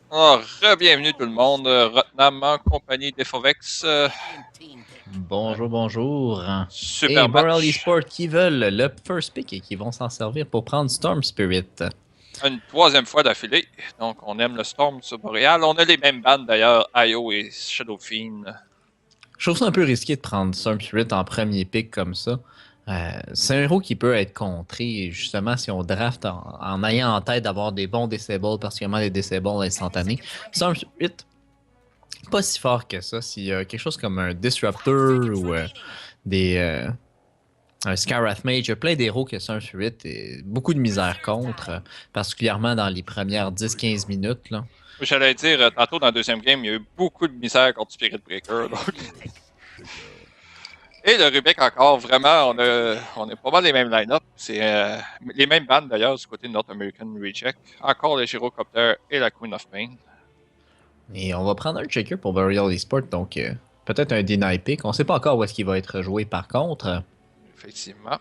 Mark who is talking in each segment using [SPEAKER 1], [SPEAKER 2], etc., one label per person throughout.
[SPEAKER 1] Oh, bienvenue tout le monde, Rotnam en compagnie d'Efovex.
[SPEAKER 2] Bonjour, bonjour.
[SPEAKER 1] Super
[SPEAKER 2] Et Boreal
[SPEAKER 1] match.
[SPEAKER 2] Esports qui veulent le first pick et qui vont s'en servir pour prendre Storm Spirit.
[SPEAKER 1] Une troisième fois d'affilée. Donc, on aime le Storm sur Boreal. On a les mêmes bandes d'ailleurs, IO et Shadow Fiend.
[SPEAKER 2] Je trouve ça un peu risqué de prendre Storm Spirit en premier pick comme ça. C'est un héros qui peut être contré, justement, si on draft en ayant en tête d'avoir des bons disables, particulièrement des disables instantanés. Storm Spirit, pas si fort que ça. S'il y a quelque chose comme un Disruptor ou un Scarrath Mage, il y a plein d'héros que Storm Spirit et beaucoup de misère contre, particulièrement dans les premières 10-15 minutes. Là.
[SPEAKER 1] J'allais dire, tantôt dans le deuxième game, il y a eu beaucoup de misère contre Spirit Breaker. Donc. Et le Rubik encore, vraiment, on a pas mal les mêmes line-up. C'est les mêmes bandes d'ailleurs du côté de North American Reject. Encore le Gyrocopter et la Queen of Pain.
[SPEAKER 2] Et on va prendre un checker pour Boreal Esports, donc peut-être un deny pick. On sait pas encore où est-ce qu'il va être joué par contre.
[SPEAKER 1] Effectivement.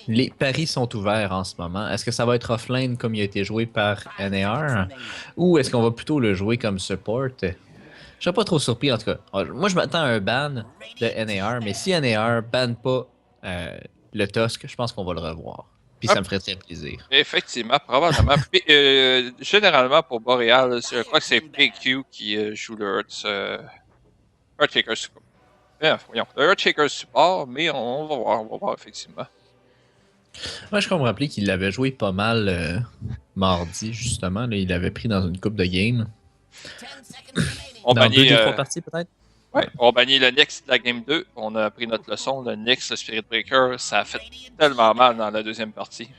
[SPEAKER 2] Les paris sont ouverts en ce moment. Est-ce que ça va être offline comme il a été joué par NAR ou est-ce qu'on va plutôt le jouer comme support? Je serais pas trop surpris en tout cas. Moi je m'attends à un ban de NAR, mais si NAR banne pas le Tusk, je pense qu'on va le revoir. Puis ça me ferait très plaisir.
[SPEAKER 1] Effectivement, probablement. Généralement pour Boreal, je crois que c'est PQ qui joue le Earthshaker support. Voyons, le Earthshaker support, mais on va voir effectivement.
[SPEAKER 2] Moi, je crois me rappeler qu'il l'avait joué pas mal mardi, justement. Là, il l'avait pris dans une coupe de game.
[SPEAKER 1] On
[SPEAKER 2] dans
[SPEAKER 1] bannit,
[SPEAKER 2] 2 des 3 parties, peut-être?
[SPEAKER 1] Ouais, on bannit le Nyx de la game 2. On a appris notre leçon. Le Nyx, le Spirit Breaker, ça a fait tellement mal dans la deuxième partie.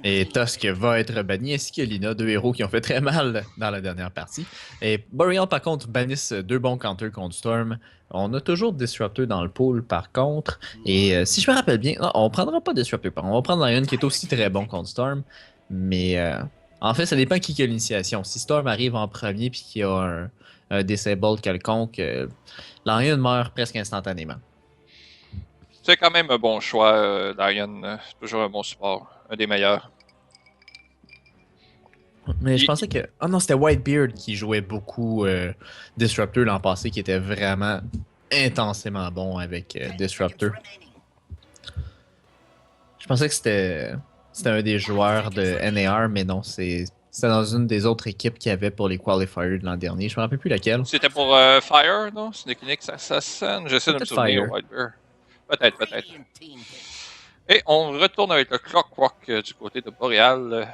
[SPEAKER 2] Et Tusk va être banni, ainsi que Lina, 2 héros qui ont fait très mal dans la dernière partie. Et Boreal, par contre, bannissent 2 bons counters contre Storm. On a toujours Disruptor dans le pool, par contre. Et si je me rappelle bien, non, on prendra pas Disruptor. On va prendre Lion, qui est aussi très bon contre Storm. Mais en fait, ça dépend qui a l'initiation. Si Storm arrive en premier puis qu'il y a un Disable quelconque, Lion meurt presque instantanément.
[SPEAKER 1] C'est quand même un bon choix, Lion. Toujours un bon support. Un des meilleurs.
[SPEAKER 2] Mais je pensais que... Oh non, c'était Whitebeard qui jouait beaucoup Disruptor l'an passé, qui était vraiment intensément bon avec Disruptor. Je pensais que c'était un des joueurs de NAR, mais non, c'était dans une des autres équipes qu'il y avait pour les qualifiers de l'an dernier. Je me rappelle plus laquelle.
[SPEAKER 1] C'était pour Fire, non? Snake Unix Assassin? J'essaie de me souvenir, Whitebeard. Peut-être. Et on retourne avec le Clockwork du côté de Boreal.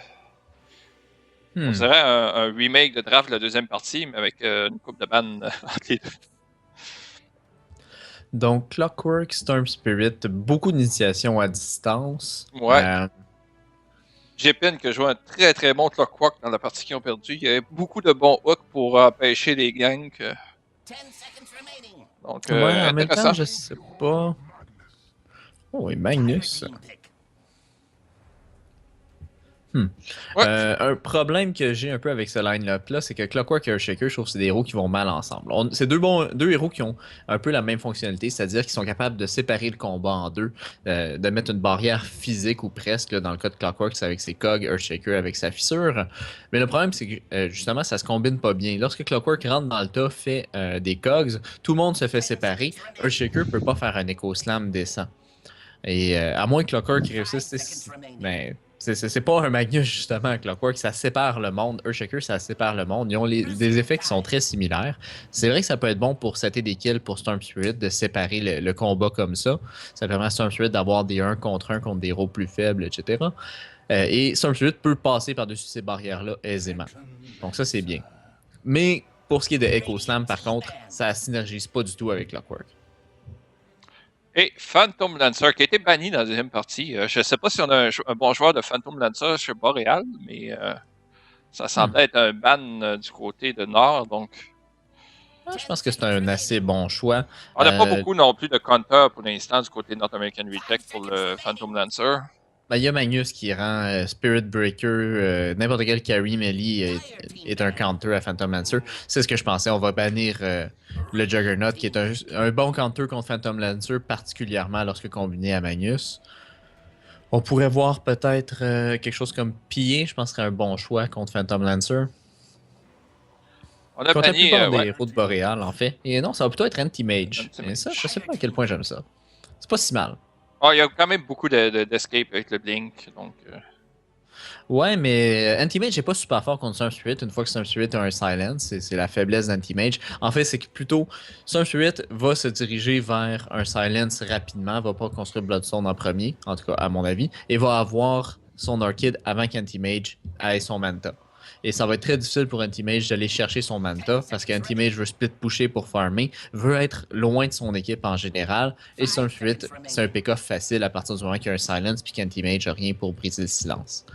[SPEAKER 1] On dirait un remake de draft de la deuxième partie, mais avec une coupe de bandes entre les deux.
[SPEAKER 2] Donc, Clockwork, Storm Spirit, beaucoup d'initiations à distance.
[SPEAKER 1] Ouais. J'ai peine que je joue un très très bon Clockwork dans la partie qu'ils ont perdu. Il y avait beaucoup de bons hooks pour empêcher les ganks. Donc,
[SPEAKER 2] ouais, en même
[SPEAKER 1] intéressant.
[SPEAKER 2] temps, je sais pas. Oh, oui, Magnus.
[SPEAKER 1] Ouais.
[SPEAKER 2] Un problème que j'ai un peu avec ce line-up là, c'est que Clockwork et Earthshaker, je trouve que c'est des héros qui vont mal ensemble. C'est deux héros qui ont un peu la même fonctionnalité, c'est-à-dire qu'ils sont capables de séparer le combat en deux, de mettre une barrière physique ou presque. Là, dans le cas de Clockwork, c'est avec ses cogs, Earthshaker avec sa fissure. Mais le problème, c'est que justement, ça se combine pas bien. Lorsque Clockwork rentre dans le tas, fait des cogs, tout le monde se fait séparer. Earthshaker peut pas faire un Echo Slam décent. Et à moins que Clockwork réussisse, ben, c'est pas un Magnus justement, Clockwork, ça sépare le monde. Earthshaker, ça sépare le monde. Ils ont des effets qui sont très similaires. C'est vrai que ça peut être bon pour setter des kills pour Storm Spirit, de séparer le combat comme ça. Ça permet à Storm Spirit d'avoir des 1 contre 1 contre des héros plus faibles, etc. Et Storm Spirit peut passer par-dessus ces barrières-là aisément. Donc ça, c'est bien. Mais pour ce qui est de Echo Slam, par contre, ça synergise pas du tout avec Clockwork.
[SPEAKER 1] Et Phantom Lancer, qui a été banni dans la deuxième partie. Je ne sais pas si on a un bon joueur de Phantom Lancer chez Boreal, mais ça semble être un ban du côté de Nord. Donc,
[SPEAKER 2] je pense que c'est un assez bon choix.
[SPEAKER 1] On n'a pas beaucoup non plus de counter pour l'instant du côté de North American Retech pour le Phantom Lancer.
[SPEAKER 2] Ben, il y a Magnus qui rend Spirit Breaker, n'importe quel carry melee est un counter à Phantom Lancer. C'est ce que je pensais. On va bannir le Juggernaut qui est un bon counter contre Phantom Lancer, particulièrement lorsque combiné à Magnus. On pourrait voir peut-être quelque chose comme piller, je pense que serait un bon choix contre Phantom Lancer.
[SPEAKER 1] On a
[SPEAKER 2] Contre la
[SPEAKER 1] banni,
[SPEAKER 2] plupart
[SPEAKER 1] ouais.
[SPEAKER 2] des routes boréales, en fait. Et non, ça va plutôt être Anti-Mage. Et ça, je sais pas à quel point j'aime ça. C'est pas si mal.
[SPEAKER 1] Ah, il y a quand même beaucoup d'escape avec le Blink, donc...
[SPEAKER 2] Ouais, mais Anti-Mage n'est pas super fort contre Storm Spirit. Une fois que Storm Spirit a un Silence, c'est la faiblesse d'Anti-Mage. En fait, c'est que plutôt Storm Spirit va se diriger vers un Silence rapidement, va pas construire Bloodstone en premier, en tout cas à mon avis, et va avoir son Orchid avant qu'Anti-Mage ait son Manta. Et ça va être très difficile pour Anti-Mage d'aller chercher son Manta parce qu'Anti-Mage veut split pusher pour farmer, veut être loin de son équipe en général. Et Storm Spirit, c'est un pick-off facile à partir du moment qu'il y a un Silence puis qu'Anti-Mage n'a rien pour briser le silence.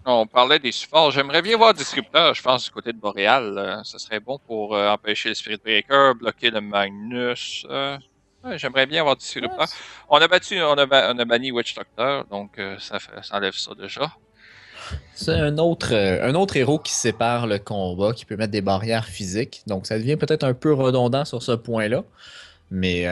[SPEAKER 1] On parlait des supports. J'aimerais bien voir Disrupteur, je pense, du côté de Boréal. Ce serait bon pour empêcher le Spirit Breaker, bloquer le Magnus. Ouais, j'aimerais bien avoir Disrupteur. On a banni Witch Doctor, donc ça enlève ça déjà.
[SPEAKER 2] C'est un autre héros qui sépare le combat, qui peut mettre des barrières physiques. Donc ça devient peut-être un peu redondant sur ce point-là. Mais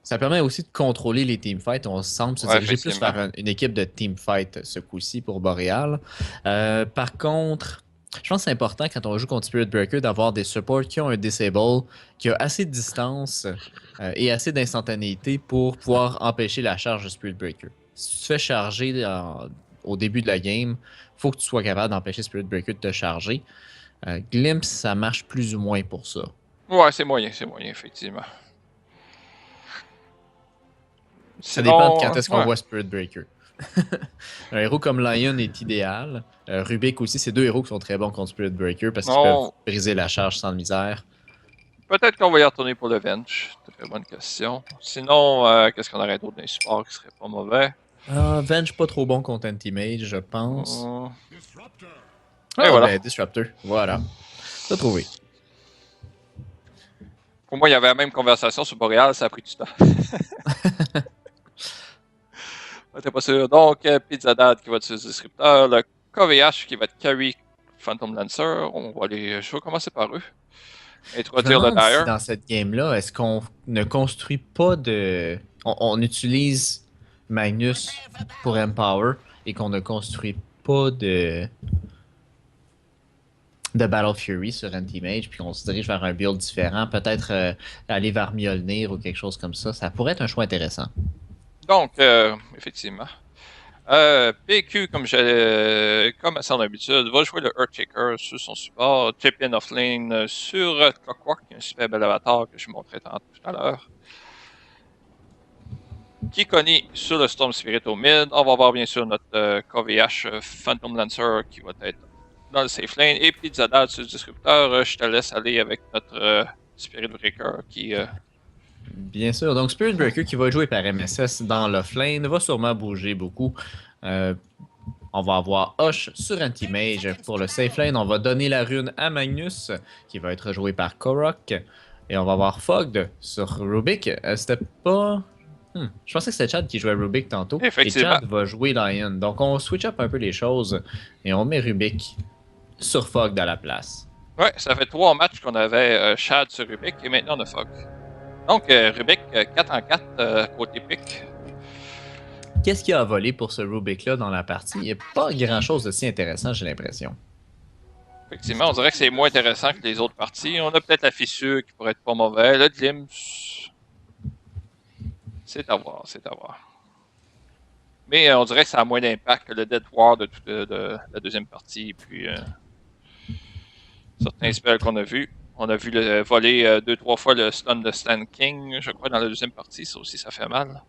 [SPEAKER 2] ça permet aussi de contrôler les teamfights. On semble se diriger plus vers une équipe de teamfight ce coup-ci pour Boreal. Par contre, je pense que c'est important quand on joue contre Spirit Breaker d'avoir des supports qui ont un disable, qui a assez de distance et assez d'instantanéité pour pouvoir empêcher la charge de Spirit Breaker. Si tu te fais charger au début de la game, il faut que tu sois capable d'empêcher Spirit Breaker de te charger. Glimpse, ça marche plus ou moins pour ça.
[SPEAKER 1] Ouais, c'est moyen, effectivement.
[SPEAKER 2] Ça dépend de quand est-ce qu'on voit Spirit Breaker. Un héros comme Lion est idéal. Rubik aussi, c'est deux héros qui sont très bons contre Spirit Breaker parce qu'ils peuvent briser la charge sans misère.
[SPEAKER 1] Peut-être qu'on va y retourner pour le Venge. Très bonne question. Sinon, qu'est-ce qu'on aurait d'autre dans les supports qui serait pas mauvais?
[SPEAKER 2] Venge pas trop bon contre Anti-Mage, je pense.
[SPEAKER 1] Et voilà.
[SPEAKER 2] Ben, Disruptor, voilà. T'as trouvé.
[SPEAKER 1] Pour moi, il y avait la même conversation sur Boreal, ça a pris du temps. T'es pas sûr. Donc, Pizzadad qui va être Disrupteur, le KVH qui va être Carry Phantom Lancer. Je vais commencer par eux. Introduire le Dire.
[SPEAKER 2] Si dans cette game-là, est-ce qu'on ne construit pas de... On utilise Magnus pour Empower et qu'on ne construit pas de Battle Fury sur Anti-Mage, puis qu'on se dirige vers un build différent, peut-être aller vers Mjolnir ou quelque chose comme ça. Ça pourrait être un choix intéressant.
[SPEAKER 1] Donc, effectivement. PQ, comme à son habitude, va jouer le Earthshaker sur son support. Champion of Lane sur Clockwork, un super bel avatar que je montrais tout à l'heure. Kikoni sur le Storm Spirit au mid. On va voir bien sûr notre KVH Phantom Lancer qui va être dans le safe lane. Et Pizzadad sur le Disrupteur. Je te laisse aller avec notre Spirit Breaker qui...
[SPEAKER 2] Bien sûr. Donc, Spirit Breaker qui va jouer par MSS dans l'offlane va sûrement bouger beaucoup. On va avoir Hush sur Anti-Mage pour le safe lane. On va donner la rune à Magnus qui va être joué par Korok. Et on va avoir Fogged sur Rubik. C'était pas... Je pensais que c'était Chad qui jouait Rubik tantôt. Et Chad va jouer Lion. Donc, on switch up un peu les choses et on met Rubik sur Fogged à la place.
[SPEAKER 1] Ouais, ça fait 3 matchs qu'on avait Chad sur Rubik et maintenant on a Fogged. Donc, Rubik, 4 en 4 côté pick.
[SPEAKER 2] Qu'est-ce qu'il y a à voler pour ce Rubik-là dans la partie? Il n'y a pas grand-chose de si intéressant, j'ai l'impression.
[SPEAKER 1] Effectivement, on dirait que c'est moins intéressant que les autres parties. On a peut-être la fissure qui pourrait être pas mauvaise. Le Glimpse, c'est à voir. Mais on dirait que ça a moins d'impact que le Dead War de la deuxième partie. Puis, certains spells qu'on a vus. On a vu voler 2-3 fois le stun de Stan King, je crois, dans la deuxième partie. Ça aussi, ça fait mal.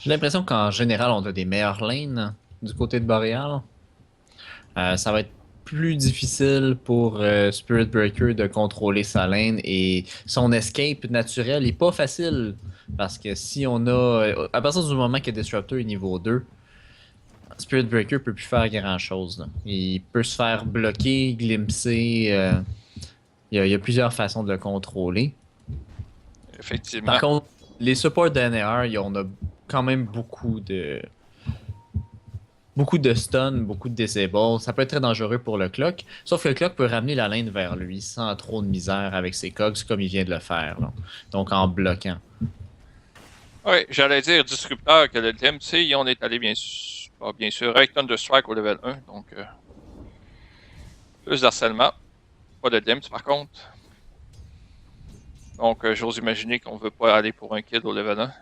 [SPEAKER 2] J'ai l'impression qu'en général, on a des meilleures lanes du côté de Boreal. Ça va être plus difficile pour Spirit Breaker de contrôler sa lane et son escape naturel est pas facile. Parce que si on a... À partir du moment que Disruptor est niveau 2, Spirit Breaker peut plus faire grand-chose. Il peut se faire bloquer, glimpser... Il y a plusieurs façons de le contrôler.
[SPEAKER 1] Effectivement.
[SPEAKER 2] Par contre, les supports d'NR, on a quand même beaucoup de stun, beaucoup de disable. Ça peut être très dangereux pour le Clock. Sauf que le Clock peut ramener la lane vers lui sans trop de misère avec ses cogs comme il vient de le faire. Là. Donc en bloquant.
[SPEAKER 1] Oui, j'allais dire Disrupteur que le Glimpse, on est allé bien sûr. Ah, bien sûr, avec Thunder Strike au level 1, donc plus d'harcèlement. Pas de glimpse par contre. Donc j'ose imaginer qu'on veut pas aller pour un kill au level 1.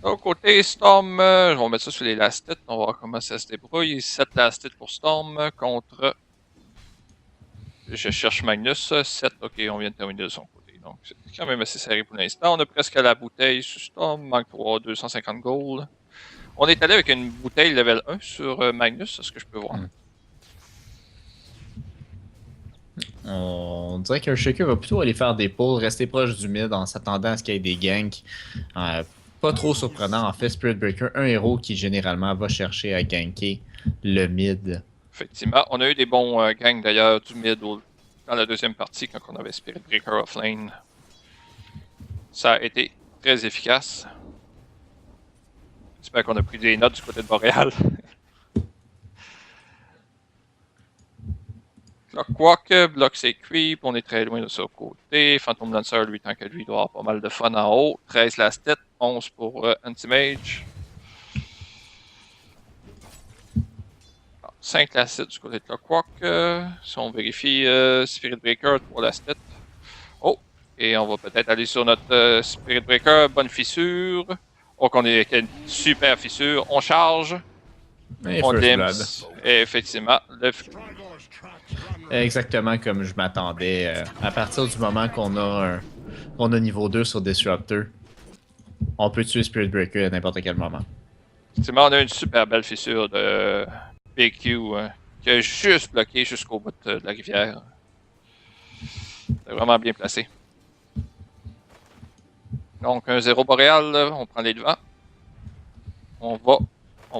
[SPEAKER 1] Donc côté Storm, on va mettre ça sur les last hits, on va voir comment ça se débrouille. 7 last hits pour Storm contre... Je cherche Magnus, 7, ok, on vient de terminer de son côté. Donc c'est quand même assez serré pour l'instant. On a presque la bouteille sur Storm, manque 3, 250 gold. On est allé avec une bouteille level 1 sur Magnus, c'est ce que je peux voir.
[SPEAKER 2] On dirait qu'un Shaker va plutôt aller faire des pulls, rester proche du mid en s'attendant à ce qu'il y ait des ganks. Pas trop surprenant, en fait, Spirit Breaker, un héros qui généralement va chercher à ganker le mid.
[SPEAKER 1] Effectivement, on a eu des bons gangs d'ailleurs du mid dans la deuxième partie quand on avait Spirit Breaker offlane. Ça a été très efficace. J'espère qu'on a pris des notes du côté de Boréal. Clockwork bloque ses creeps, on est très loin de ce côté. Phantom Lancer, lui, tant que lui, doit avoir pas mal de fun en haut. 13 last hit, 11 pour Anti-Mage. 5 last hit du côté de Clockwork. Si on vérifie Spirit Breaker, 3 last hit. Oh! Et on va peut-être aller sur notre Spirit Breaker, bonne fissure. Oh, qu'on est avec une super fissure. On charge.
[SPEAKER 2] Et
[SPEAKER 1] on glimpse. Et effectivement,
[SPEAKER 2] exactement comme je m'attendais. À partir du moment qu'on a niveau 2 sur Disruptor, on peut tuer Spirit Breaker à n'importe quel moment.
[SPEAKER 1] Effectivement, on a une super belle fissure de PQ qui a juste bloqué jusqu'au bout de la rivière. C'est vraiment bien placé. Donc, un 0 boréal, on prend les devants. On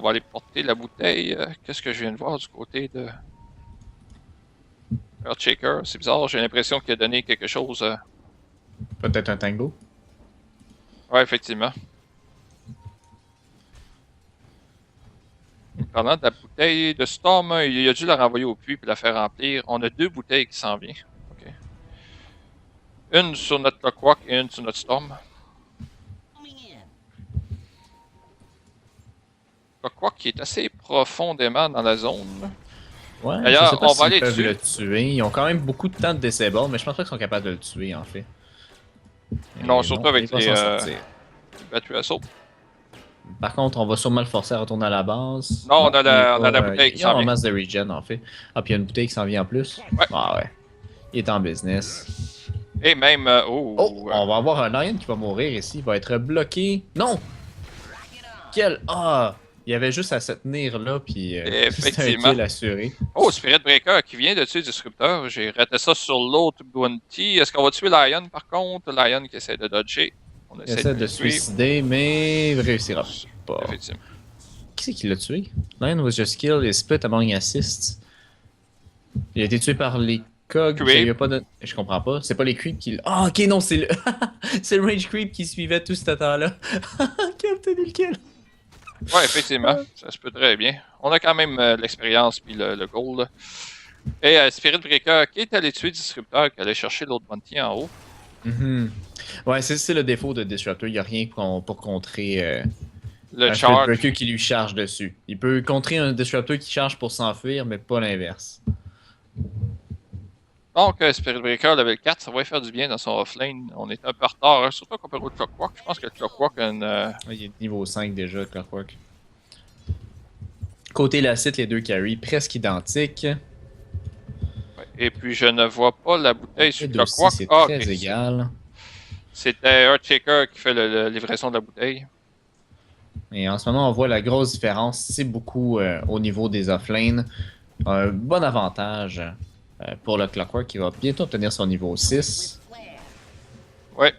[SPEAKER 1] va aller porter la bouteille. Qu'est-ce que je viens de voir du côté de Earthshaker? C'est bizarre, j'ai l'impression qu'il a donné quelque chose.
[SPEAKER 2] Peut-être un tango?
[SPEAKER 1] Ouais, effectivement. Parlant de la bouteille de Storm, il a dû la renvoyer au puits et la faire remplir. On a 2 bouteilles qui s'en viennent. Okay. Une sur notre Clockwork et une sur notre Storm. Clockwork qui est assez profondément dans la zone.
[SPEAKER 2] Ouais, d'ailleurs, on va aller peuvent le tuer. Ils ont quand même beaucoup de temps de disable, mais je pense pas qu'ils sont capables de le tuer en fait.
[SPEAKER 1] Non, surtout avec les batteries assaut.
[SPEAKER 2] Par contre, on va sûrement le forcer à retourner à la base.
[SPEAKER 1] Non, on a la bouteille qui s'en vient.
[SPEAKER 2] Il y a un masse de regen en fait. Ah, puis il y a une bouteille qui s'en vient en plus.
[SPEAKER 1] Ouais.
[SPEAKER 2] Ah ouais. Il est en business.
[SPEAKER 1] Et même...
[SPEAKER 2] on va avoir un Lion qui va mourir ici. Il va être bloqué. Non! Quel... Ah! Il y avait juste à se tenir là, puis c'était un kill assuré.
[SPEAKER 1] Oh, Spirit Breaker qui vient de tuer Disruptor. J'ai raté ça sur l'autre Bounty. Est-ce qu'on va tuer Lion par contre? Lion qui essaie de dodger.
[SPEAKER 2] On essaie de suicider, mais réussira pas.
[SPEAKER 1] Effectivement.
[SPEAKER 2] Qui c'est qui l'a tué? Lion was just killed et split among assists. Il a été tué par les cogs. Il y a pas de... Je comprends pas. C'est pas les creeps qui... Ah, ok, non, c'est le... c'est le Rage Creep qui suivait tout ce temps-là. Qui a obtenu le kill.
[SPEAKER 1] Ouais, effectivement, ça se peut très bien. On a quand même l'expérience puis le gold. Et Spirit Breaker qui est allé tuer Disruptor, qui allait chercher l'autre bounty en haut.
[SPEAKER 2] Ouais, c'est le défaut de Disruptor. Il n'y a rien pour contrer
[SPEAKER 1] le
[SPEAKER 2] un
[SPEAKER 1] charge.
[SPEAKER 2] Spirit Breaker qui lui charge dessus. Il peut contrer un Disruptor qui charge pour s'enfuir, mais pas l'inverse.
[SPEAKER 1] Donc, Spirit Breaker level 4, ça va lui faire du bien dans son offlane. On est un peu en retard, hein, surtout comparé au Clockwork. Je pense que le Clockwork a une...
[SPEAKER 2] Il est niveau 5 déjà, Clockwork. Côté Lacite, les deux carry presque identiques.
[SPEAKER 1] Ouais, et puis, je ne vois pas la bouteille sur Clockwork.
[SPEAKER 2] C'est très égal.
[SPEAKER 1] C'était Earthshaker qui fait la livraison de la bouteille.
[SPEAKER 2] Et en ce moment, on voit la grosse différence. C'est beaucoup au niveau des offlanes. Un bon avantage pour le Clockwork qui va bientôt obtenir son niveau 6.
[SPEAKER 1] Ouais.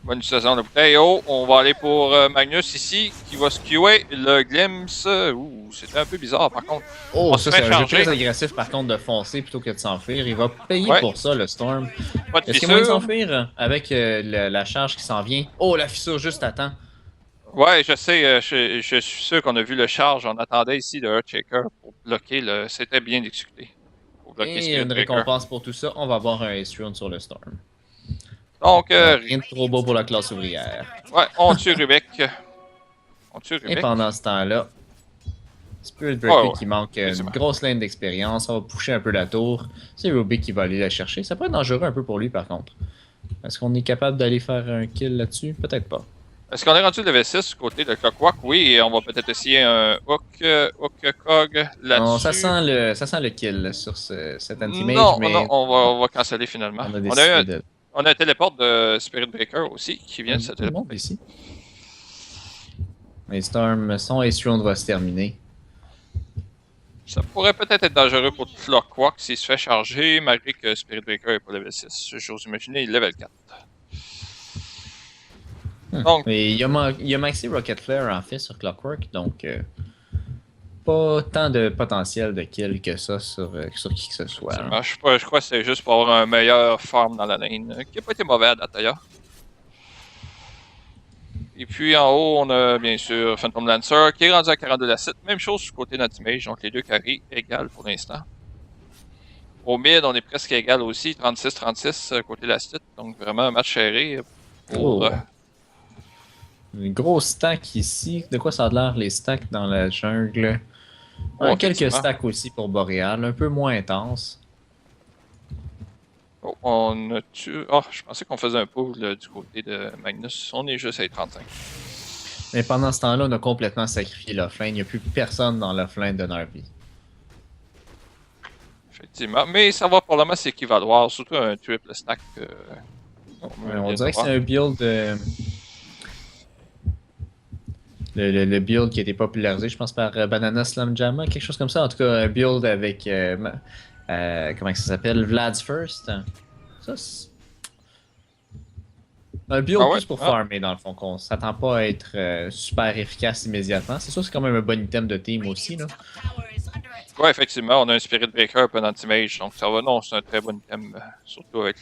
[SPEAKER 1] Bonne utilisation de la bouteille. Oh, on va aller pour Magnus ici qui va skewer le glimpse. Ouh, c'était un peu bizarre par contre.
[SPEAKER 2] Oh, ça c'est un jeu très agressif par contre de foncer plutôt que de s'enfuir. Il va payer pour ça le Storm. Est-ce qu'il y a moyen de s'enfuir avec la charge qui s'en vient? Oh, la fissure juste à temps.
[SPEAKER 1] Ouais, je sais, je suis sûr qu'on a vu le charge. On attendait ici le Earthshaker pour bloquer le. C'était bien exécuté.
[SPEAKER 2] Et une récompense pour tout ça, on va avoir un Ace Rune sur le Storm.
[SPEAKER 1] Donc,
[SPEAKER 2] rien de trop beau pour la classe ouvrière.
[SPEAKER 1] Ouais, on tue Rubik. On tue
[SPEAKER 2] Et
[SPEAKER 1] Rubik.
[SPEAKER 2] pendant ce temps-là, Spirit Breaker
[SPEAKER 1] Ouais,
[SPEAKER 2] qui manque une
[SPEAKER 1] effectivement.
[SPEAKER 2] grosse ligne d'expérience, on va pusher un peu la tour. C'est Rubik qui va aller la chercher. Ça peut être dangereux un peu pour lui par contre. Est-ce qu'on est capable d'aller faire un kill là-dessus? Peut-être pas.
[SPEAKER 1] Est-ce qu'on est rendu level 6 du côté de Clockwork? Oui, et on va peut-être essayer un Hook Cog
[SPEAKER 2] Non,
[SPEAKER 1] là-dessus.
[SPEAKER 2] ça sent le kill là, sur cet anti-mage,
[SPEAKER 1] Non, non,
[SPEAKER 2] mais
[SPEAKER 1] on va canceller finalement.
[SPEAKER 2] on a décidé de...
[SPEAKER 1] On a un téléport de Spirit Breaker aussi qui vient de se
[SPEAKER 2] Tout le monde
[SPEAKER 1] téléporter.
[SPEAKER 2] ici. Les Storm, son Ace Round va se terminer.
[SPEAKER 1] Ça pourrait peut-être être dangereux pour Clockwork s'il se fait charger, malgré que Spirit Breaker n'est pas level 6. J'ose imaginer, il est level 4. Donc,
[SPEAKER 2] Et il y a maxi Rocket Flare en fait sur Clockwork, donc pas tant de potentiel de kill que ça sur qui que ce soit. Hein.
[SPEAKER 1] je crois que c'est juste pour avoir un meilleur farm dans la lane, qui n'a pas été mauvais à date d'ailleurs. Et puis en haut, on a bien sûr Phantom Lancer qui est rendu à 42 l'acide. Même chose du côté d'Antimage, donc les deux carrés égales pour l'instant. Au mid, on est presque égal aussi, 36-36 côté l'acide. Donc vraiment un match serré pour.
[SPEAKER 2] Une grosse stack ici. De quoi ça a l'air les stacks dans la jungle? Quelques stacks aussi pour Boréal, un peu moins intense.
[SPEAKER 1] Oh, on a tué. Oh, je pensais qu'on faisait un pull du côté de Magnus. On est juste à 35.
[SPEAKER 2] Mais pendant ce temps-là, on a complètement sacrifié l'offlane. Il n'y a plus personne dans l'offlane de Narvi.
[SPEAKER 1] Effectivement. Mais ça va pour le moment s'équivaloir, surtout un triple stack.
[SPEAKER 2] On dirait que c'est un build. Le build qui a été popularisé, je pense, par Banana Slam Jamma, quelque chose comme ça. En tout cas, un build avec. Comment ça s'appelle? Vlad's First. Ça, c'est. Un build plus pour farmer, dans le fond, qu'on s'attend pas à être super efficace immédiatement. C'est sûr, c'est quand même un bon item de team aussi, là.
[SPEAKER 1] Ouais, effectivement, on a un Spirit Breaker et un Anti-Mage, donc ça va. Non, c'est un très bon item, surtout avec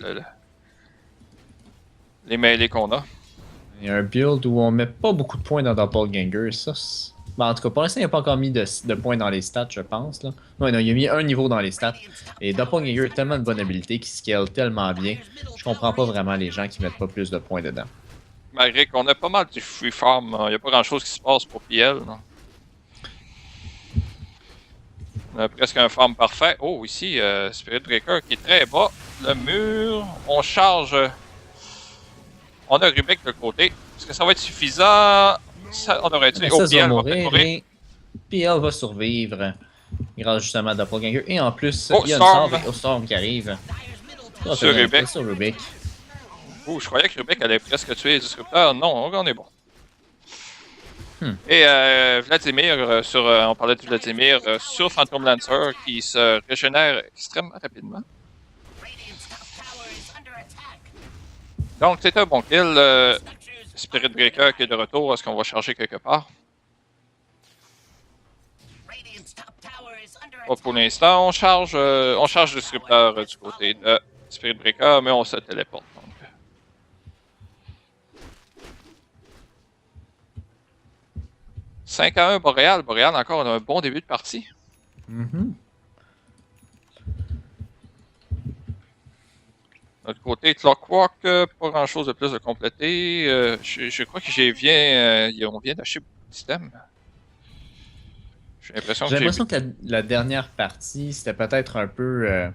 [SPEAKER 1] les mêlées qu'on a.
[SPEAKER 2] Il y a un build où on met pas beaucoup de points dans Doppelganger. Ça, ben, en tout cas, pour l'instant, il n'y a pas encore mis de points dans les stats, je pense. Là. Non, il a mis un niveau dans les stats. Et Doppelganger a tellement de bonne habilité qui scale tellement bien. Je comprends pas vraiment les gens qui mettent pas plus de points dedans.
[SPEAKER 1] Malgré qu'on a pas mal de free farm, il n'y a pas grand chose qui se passe pour PL. Non? On a presque un farm parfait. Oh, ici, Spirit Breaker qui est très bas. Le mur, on charge. On a Rubik de côté. Est-ce que ça va être suffisant? Ça, on aurait dit.
[SPEAKER 2] Ça va mourir. Et PL va survivre grâce justement à Doppelganger. Et en plus, il y a une Storm qui arrive.
[SPEAKER 1] Sur Rubik.
[SPEAKER 2] Sur Rubik.
[SPEAKER 1] Oh, je croyais que Rubik allait presque tuer les disrupteurs. Non, on est bon. Et Vladimir, on parlait de Vladimir, sur Phantom Lancer qui se régénère extrêmement rapidement. Donc, c'est un bon kill. Spirit Breaker qui est de retour. Est-ce qu'on va charger quelque part? Pas pour l'instant. On charge le disrupteur du côté de Spirit Breaker, mais on se téléporte. Donc. « 5-1 Boréal. Boréal, encore un bon début de partie. Notre côté Clockwork, pas grand chose de plus de compléter. Je crois que on vient d'acheter beaucoup de systèmes. J'ai l'impression
[SPEAKER 2] que la dernière partie, c'était peut-être un peu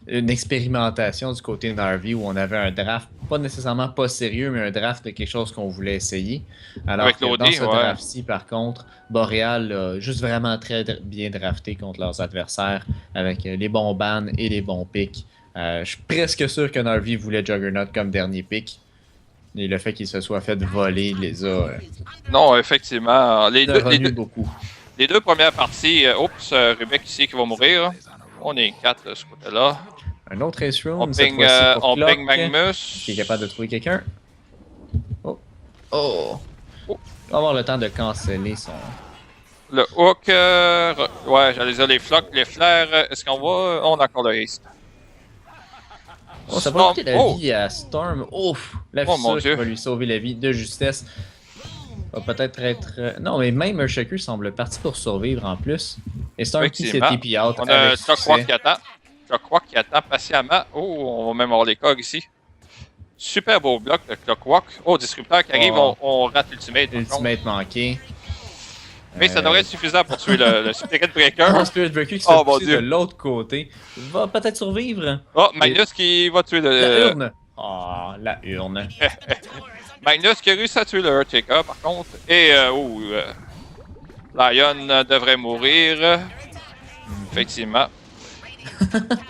[SPEAKER 2] une expérimentation du côté de Narvi où on avait un draft, pas nécessairement pas sérieux, mais un draft de quelque chose qu'on voulait essayer. Alors avec que dans ce draft-ci, par contre, Boréal a juste vraiment très bien drafté contre leurs adversaires avec les bons bans et les bons picks. Je suis presque sûr que Narvi voulait Juggernaut comme dernier pick. Et le fait qu'il se soit fait voler les a...
[SPEAKER 1] non, effectivement. Les deux premières parties... oups, Rubik ici qui va mourir. On est 4 de ce côté-là.
[SPEAKER 2] Un autre Ace Room,
[SPEAKER 1] on ping Magnus.
[SPEAKER 2] Qui est capable de trouver quelqu'un. Oh. Il va avoir le temps de canceller son...
[SPEAKER 1] Le hook... ouais, j'allais dire les flocs, les flares. Est-ce qu'on va... On a encore le haste.
[SPEAKER 2] Ça va coûter la vie à Storm. Ouf! La fissure qui va lui sauver la vie de justesse. Va peut-être être... Non, mais même Urshaker semble parti pour survivre en plus. Et Storm qui s'est TP out.
[SPEAKER 1] On a Clockwork qui attend. Clockwork qui attend patiemment. Oh, on va même avoir les cogs ici. Super beau bloc de Clockwork. Oh, Disrupteur qui arrive, on rate l'ultimate.
[SPEAKER 2] Ultimate manqué.
[SPEAKER 1] Mais ça devrait être suffisant pour tuer le Spirit Breaker.
[SPEAKER 2] Le Spirit Breaker qui se fait pousser de l'autre côté. Va peut-être survivre.
[SPEAKER 1] Oh, Magnus qui va tuer le...
[SPEAKER 2] La urne. Ah, la urne.
[SPEAKER 1] Magnus qui a réussi à tuer le Earthshaker par contre. Et Lion devrait mourir. Effectivement.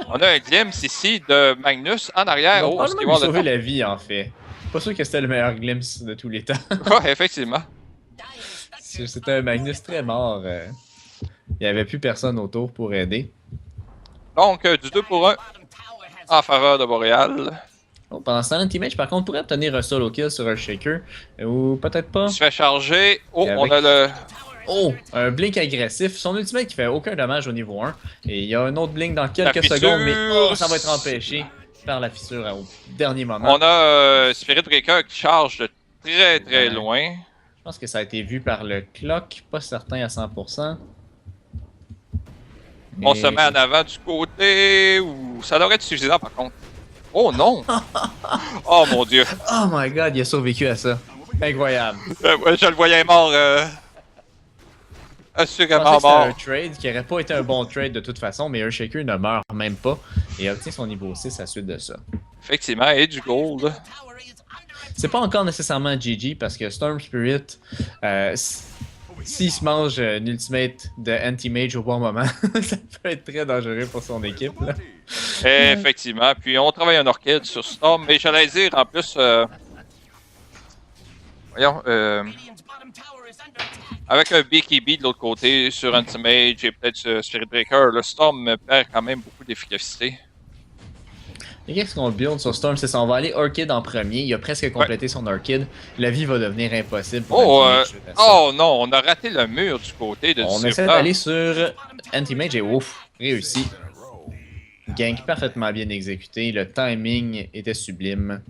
[SPEAKER 1] On a un glimpse ici de Magnus en arrière.
[SPEAKER 2] On a même sauvé la vie en fait. Pas sûr que c'était le meilleur glimpse de tous les temps.
[SPEAKER 1] Ouais, effectivement.
[SPEAKER 2] C'était un Magnus très mort. Il n'y avait plus personne autour pour aider.
[SPEAKER 1] Donc, du 2 pour 1 en faveur de Boreal.
[SPEAKER 2] Oh, pendant ce temps, l'Anti-Mage, par contre, pourrait obtenir un solo kill sur un Shaker. Ou peut-être pas.
[SPEAKER 1] Il se fait charger. Oh, on a le...
[SPEAKER 2] Oh, un blink agressif. Son ultimate qui fait aucun dommage au niveau 1. Et il y a un autre blink dans quelques secondes, mais oh, ça va être empêché par la fissure au dernier moment.
[SPEAKER 1] On a Spirit Breaker qui charge de très très loin.
[SPEAKER 2] Je pense que ça a été vu par le clock, pas certain à 100%.
[SPEAKER 1] On se met en avant du côté où ça devrait être suffisant par contre. Oh non! Oh mon dieu!
[SPEAKER 2] Oh my god, il a survécu à ça. Incroyable.
[SPEAKER 1] Je le voyais mort. Assurément mort.
[SPEAKER 2] C'est un trade qui aurait pas été un bon trade de toute façon, mais Earthshaker ne meurt même pas et obtient son niveau 6 à suite de ça.
[SPEAKER 1] Effectivement, et du gold.
[SPEAKER 2] C'est pas encore nécessairement GG parce que Storm Spirit, s'il se mange une ultimate de Anti-Mage au bon moment, ça peut être très dangereux pour son équipe. Là.
[SPEAKER 1] Effectivement, puis on travaille un orchid sur Storm, mais j'allais dire en plus... voyons, avec un BKB de l'autre côté sur Anti-Mage et peut-être Spirit Breaker, le Storm perd quand même beaucoup d'efficacité.
[SPEAKER 2] Et qu'est-ce qu'on build sur Storm? C'est ça, on va aller Orchid en premier. Il a presque complété son Orchid. La vie va devenir impossible pour Anti-Mage.
[SPEAKER 1] Oh non, on a raté le mur du côté de
[SPEAKER 2] On essaie d'aller sur Anti-Mage et ouf, réussi. Gank parfaitement bien exécuté. Le timing était sublime.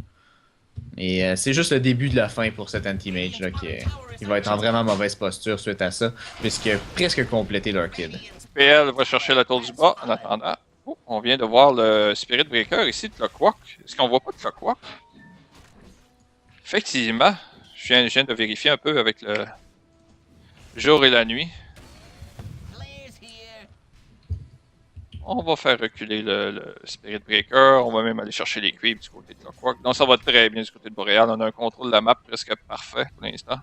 [SPEAKER 2] Et c'est juste le début de la fin pour cet Anti-Mage là qui va être en vraiment mauvaise posture suite à ça, puisqu'il a presque complété l'Orchid.
[SPEAKER 1] PL va chercher la tour du bas en attendant. Oh, on vient de voir le Spirit Breaker ici de Clockwork. Est-ce qu'on voit pas de Clockwork? Effectivement, je viens de vérifier un peu avec le jour et la nuit. On va faire reculer le Spirit Breaker. On va même aller chercher les creeps du côté de Clockwork. Donc ça va très bien du côté de Boreal. On a un contrôle de la map presque parfait pour l'instant.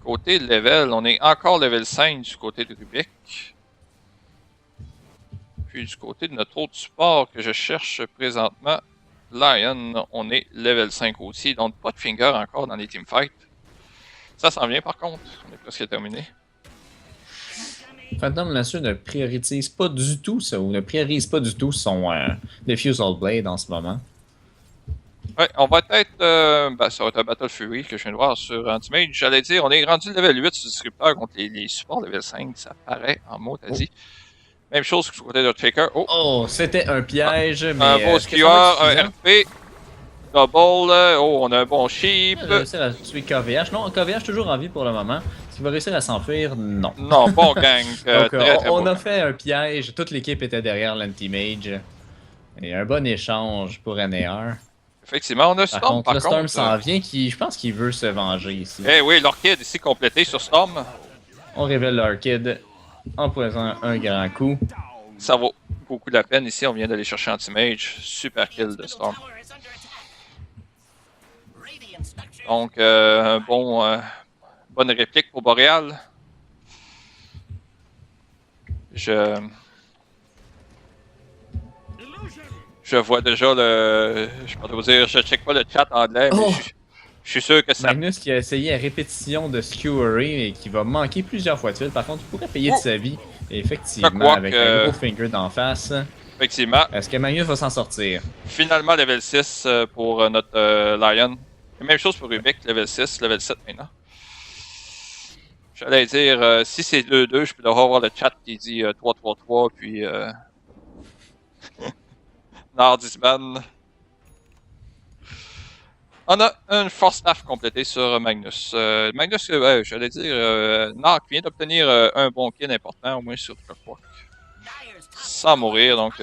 [SPEAKER 1] Côté level, on est encore level 5 du côté de Rubik. Puis du côté de notre autre support que je cherche présentement, Lion, on est level 5 aussi. Donc pas de finger encore dans les teamfights. Ça s'en vient par contre. On est presque terminé.
[SPEAKER 2] Phantom Lancer ne priorise pas du tout ça, ou ne priorise pas du tout son Diffusal Blade en ce moment.
[SPEAKER 1] Ouais, on va être. Ça va être un Battle Fury que je viens de voir sur Anti-Mage. J'allais dire, on est rendu level 8 sur Disruptor contre les supports level 5. Ça paraît en mot, t'as dit. Même chose que du côté de Shaker.
[SPEAKER 2] Oh, c'était un piège, mais.
[SPEAKER 1] Un beau skewer, un RP. Double. Oh, on a un bon sheep.
[SPEAKER 2] Il va réussir à tuer KVH. Non, KVH toujours en vie pour le moment. Est-ce qu'il va réussir à s'enfuir? Non.
[SPEAKER 1] Non, bon gang.
[SPEAKER 2] Donc,
[SPEAKER 1] très
[SPEAKER 2] on
[SPEAKER 1] bon
[SPEAKER 2] a fait un piège. Toute l'équipe était derrière l'Anti-Mage. Et un bon échange pour NAR.
[SPEAKER 1] Effectivement, on a Storm
[SPEAKER 2] par contre. Storm s'en vient, je pense qu'il veut se venger ici.
[SPEAKER 1] Eh oui, l'Orchid ici complété sur Storm.
[SPEAKER 2] On révèle l'Orchid en posant un grand coup.
[SPEAKER 1] Ça vaut beaucoup la peine ici, on vient d'aller chercher Anti-Mage. Super kill de Storm. Donc, bonne réplique pour Boreal. Je vois déjà le... Je peux te dire, je check pas le chat anglais, mais je suis sûr que ça...
[SPEAKER 2] Magnus qui a essayé à répétition de Skewery et qui va manquer plusieurs fois de suite. Par contre, il pourrait payer de sa vie. Et effectivement, avec un gros finger d'en face.
[SPEAKER 1] Effectivement.
[SPEAKER 2] Est-ce que Magnus va s'en sortir?
[SPEAKER 1] Finalement, level 6 pour notre Lion. Et même chose pour Rubik, level 6, level 7 maintenant. J'allais dire, si c'est 2-2, je peux devoir voir le chat qui dit 3-3-3, puis... Nardisman. On a une force staff complétée sur Magnus. Magnus, j'allais dire, Nard vient d'obtenir un bon kill important, au moins sur Clockwork. Sans mourir, donc...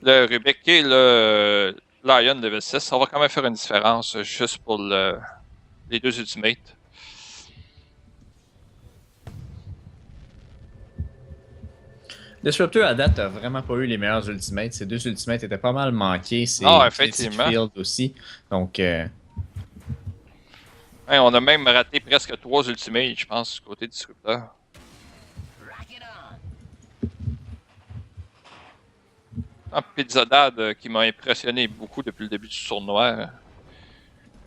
[SPEAKER 1] le Rubik et Lion level 6. Ça va quand même faire une différence juste pour les deux ultimates.
[SPEAKER 2] Disruptor à date a vraiment pas eu les meilleurs ultimates. Ces deux ultimates étaient pas mal manqués. C'est
[SPEAKER 1] effectivement.
[SPEAKER 2] Field aussi. Donc.
[SPEAKER 1] Hey, on a même raté presque 3 ultimates, je pense, du côté Disruptor. Pizzadad qui m'a impressionné beaucoup depuis le début du tournoi.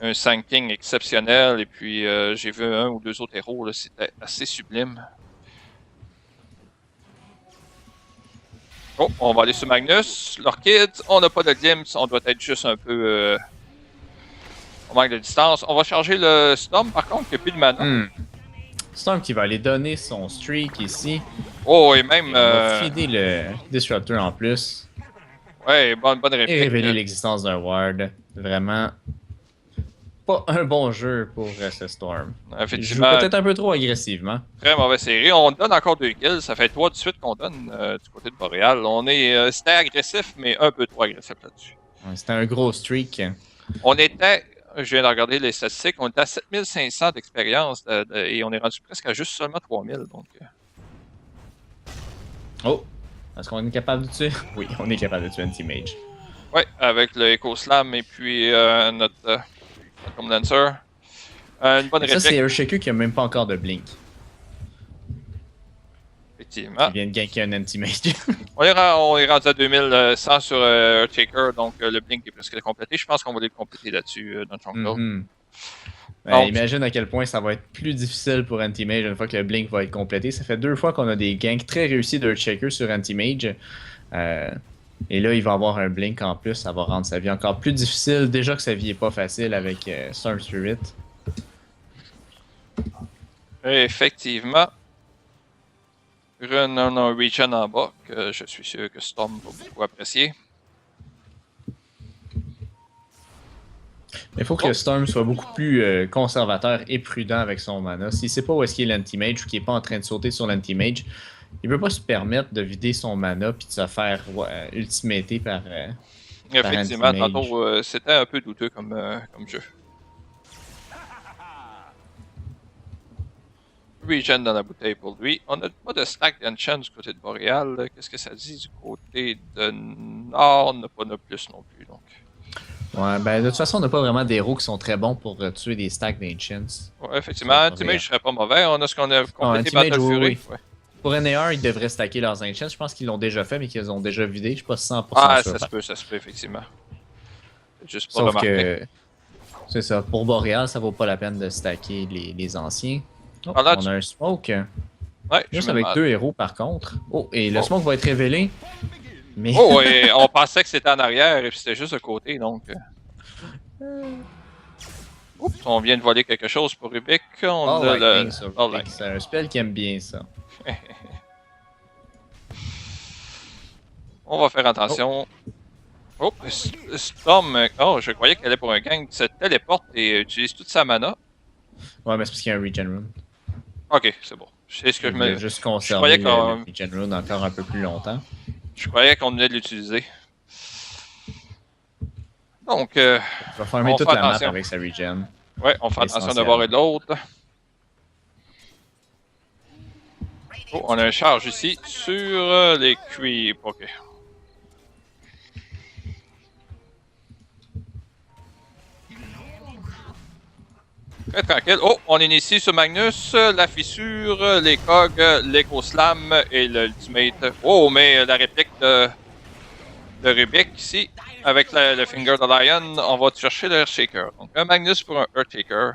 [SPEAKER 1] Un Sanking exceptionnel, et puis j'ai vu un ou deux autres héros, c'était assez sublime. Oh, on va aller sur Magnus. L'Orchid, on n'a pas de glimpse, on doit être juste un peu... on manque de distance. On va charger le Storm, par contre, qui n'a plus de mana.
[SPEAKER 2] Storm qui va aller donner son streak ici.
[SPEAKER 1] Oh, et même...
[SPEAKER 2] on va feeder le Disruptor en plus.
[SPEAKER 1] Ouais, bonne réplique.
[SPEAKER 2] Et révéler l'existence d'un ward. Vraiment... pas un bon jeu pour ce Storm.
[SPEAKER 1] Effectivement.
[SPEAKER 2] Il joue peut-être un peu trop agressivement.
[SPEAKER 1] Très mauvaise série. On donne encore 2 kills. Ça fait 3 de suite qu'on donne du côté de Boreal. C'était agressif, mais un peu trop agressif là-dessus.
[SPEAKER 2] Ouais, c'était un gros streak.
[SPEAKER 1] On était, je viens de regarder les statistiques, on était à 7500 d'expérience et on est rendu presque à juste seulement 3000. Donc...
[SPEAKER 2] Oh! Est-ce qu'on est capable de tuer? Oui, on est capable de tuer Anti-Mage.
[SPEAKER 1] Ouais, avec le Echo Slam et puis notre Lancer. Une bonne réplique.
[SPEAKER 2] Ça, c'est Earthshaker qui a même pas encore de Blink.
[SPEAKER 1] Effectivement.
[SPEAKER 2] Il vient de ganker un Anti-Mage.
[SPEAKER 1] on est rendu à 2100 sur Earthshaker, donc le Blink est presque complété. Je pense qu'on va le compléter là-dessus dans le jungle.
[SPEAKER 2] Donc, imagine à quel point ça va être plus difficile pour Anti-Mage une fois que le Blink va être complété. Ça fait 2 fois qu'on a des ganks très réussis d'Earthshaker sur Anti-Mage. Et là, il va avoir un Blink en plus. Ça va rendre sa vie encore plus difficile. Déjà que sa vie est pas facile avec Storm Spirit.
[SPEAKER 1] Effectivement. Run un regen en bas que je suis sûr que Storm va beaucoup apprécier.
[SPEAKER 2] Il faut que Storm soit beaucoup plus conservateur et prudent avec son mana. S'il sait pas où est-ce qu'il est l'Anti-Mage ou qu'il est pas en train de sauter sur l'Anti-Mage, il peut pas se permettre de vider son mana puis de se faire ultimater par
[SPEAKER 1] effectivement, tantôt c'était un peu douteux comme jeu. Regen dans la bouteille pour lui. On n'a pas de stack d'enchant du côté de Boreal. Qu'est-ce que ça dit du côté de Nord? On n'a pas de plus non plus. Donc.
[SPEAKER 2] Ouais, ben de toute façon, on n'a pas vraiment des héros qui sont très bons pour tuer des stacks d'enchants.
[SPEAKER 1] Ouais, effectivement, Anti-Mage serait pas mauvais. On a ce qu'on a complété Battle Fury. Ouais.
[SPEAKER 2] Pour NAR, ils devraient stacker leurs enchants. Je pense qu'ils l'ont déjà fait, mais qu'ils ont déjà vidé. Je suis pas 100% sûr.
[SPEAKER 1] Ça se peut, effectivement. Juste pour
[SPEAKER 2] Sauf
[SPEAKER 1] remarquer.
[SPEAKER 2] Que c'est ça. Pour Boreal, ça vaut pas la peine de stacker les anciens. Oh, on a un smoke.
[SPEAKER 1] Ouais,
[SPEAKER 2] juste avec 2 héros par contre. Oh, et le smoke va être révélé. Mais...
[SPEAKER 1] oh, et on pensait que c'était en arrière et puis c'était juste de côté, donc... Oups, on vient de voler quelque chose pour Rubik.
[SPEAKER 2] C'est un spell qui aime bien ça.
[SPEAKER 1] On va faire attention. Oh, Storm... Oh, je croyais qu'elle allait pour un gang. Se téléporte et utilise toute sa mana.
[SPEAKER 2] Ouais, mais c'est parce qu'il y a un Regen Rune.
[SPEAKER 1] Ok, c'est bon. Je sais ce que je me...
[SPEAKER 2] juste conserver le Regen Rune encore un peu plus longtemps.
[SPEAKER 1] Je croyais qu'on venait de l'utiliser. Donc,
[SPEAKER 2] il va farmer toute la map avec sa regen.
[SPEAKER 1] Ouais, on fait attention de voir et de l'autre. Oh, on a un charge ici sur les creeps. Ok. Très tranquille. Oh, on initie sur Magnus, la fissure, les cogs, l'Echo Slam et l'Ultimate. Oh, mais la réplique de Rubik ici, avec le Finger de Lion, on va chercher le Earthshaker. Donc un Magnus pour un Earthshaker.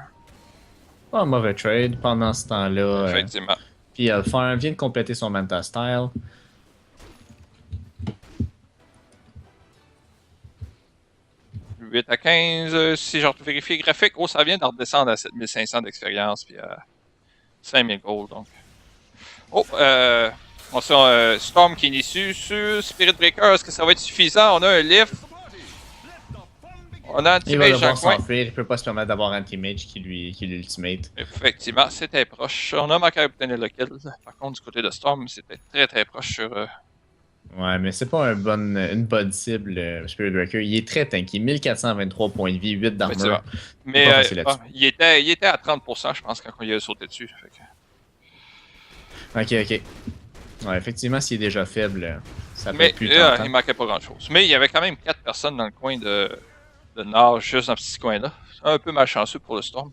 [SPEAKER 2] Pas un mauvais trade pendant ce temps-là.
[SPEAKER 1] Effectivement.
[SPEAKER 2] Puis Alpharm vient de compléter son Manta Style.
[SPEAKER 1] « 8 à 15, si je vérifie le graphique, oh, ça vient de redescendre à 7500 d'expérience, puis à 5000 gold, donc. Oh, on sent Storm qui initie sur Spirit Breaker, est-ce que ça va être suffisant? On a un lift. On a Anti-Mage dans le coin.
[SPEAKER 2] Il peut pas se permettre d'avoir Anti-Mage qui l'ultimate.
[SPEAKER 1] Effectivement, c'était proche. On a manqué à obtenir le kill. Par contre, du côté de Storm, c'était très très proche sur
[SPEAKER 2] Ouais, mais c'est pas une bonne cible, Spirit Breaker. Il est très tanky. 1423 points de vie, 8 d'armure.
[SPEAKER 1] Mais il était à 30%, je pense, quand il a sauté dessus.
[SPEAKER 2] Ok, ok. Ouais, effectivement, s'il est déjà faible, ça peut être plus tentant.
[SPEAKER 1] Il manquait pas grand-chose. Mais il y avait quand même 4 personnes dans le coin de nord, juste dans ce petit coin-là. Un peu malchanceux pour le Storm.